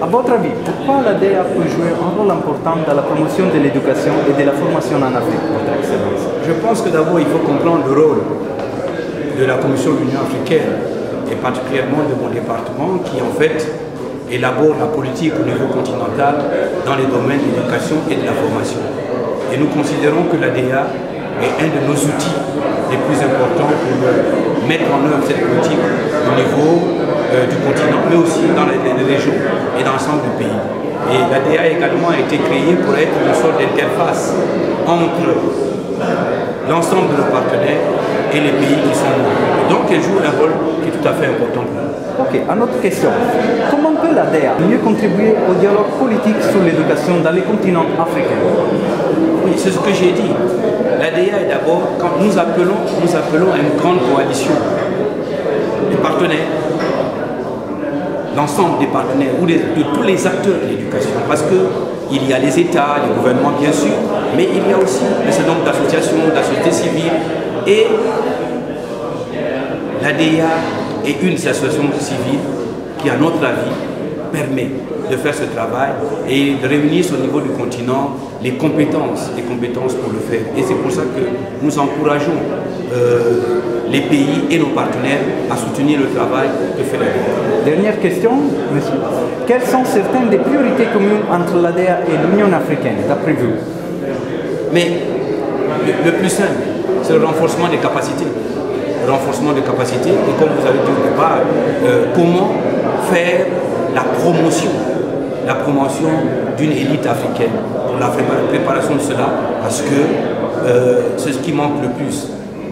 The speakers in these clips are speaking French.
À votre avis, pourquoi l'ADEA peut jouer un rôle important dans la promotion de l'éducation et de la formation en Afrique, votre Excellence? Je pense que d'abord, il faut comprendre le rôle de la Commission de l'Union africaine, et particulièrement de mon département, qui en fait élabore la politique au niveau continental dans les domaines de l'éducation et de la formation. Et nous considérons que l'ADEA est un de nos outils les plus importants pour mettre en œuvre cette politique au niveau du continent, mais aussi dans les régions et dans l'ensemble du pays. Et l'ADEA également a été créée pour être une sorte d'interface entre l'ensemble de nos partenaires et les pays qui sont membres. Donc elle joue un rôle qui est tout à fait important pour nous. Ok, une autre question. Comment peut l'ADEA mieux contribuer au dialogue politique sur l'éducation dans les continents africains? Oui, c'est ce que j'ai dit. L'ADEA est d'abord, quand nous appelons à une grande coalition des partenaires, l'ensemble des partenaires ou de tous les acteurs de l'éducation, parce qu'il y a les États, les gouvernements bien sûr, mais il y a aussi un certain nombre d'associations, de la société civile, et l'ADEA est une des associations civiles qui, à notre avis, permet de faire ce travail et de réunir au niveau du continent les compétences pour le faire. Et c'est pour ça que nous encourageons les pays et nos partenaires à soutenir le travail que fait l'ADEA. Dernière question, monsieur. Quelles sont certaines des priorités communes entre l'ADEA et l'Union africaine, d'après vous? Mais le plus simple, c'est le renforcement des capacités. Le renforcement des capacités, et comme vous avez dit au départ, comment faire la promotion d'une élite africaine, pour la préparation de cela, parce que c'est ce qui manque le plus,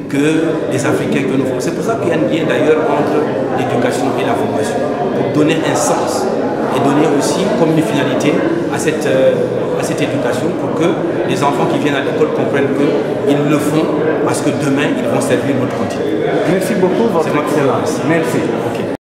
que les Africains que nous formons. C'est pour ça qu'il y a un lien d'ailleurs entre l'éducation et la formation, pour donner un sens et donner aussi comme une finalité à cette éducation, pour que les enfants qui viennent à l'école comprennent qu'ils le font parce que demain ils vont servir notre continent. Merci beaucoup, votre Excellence. Merci. Okay.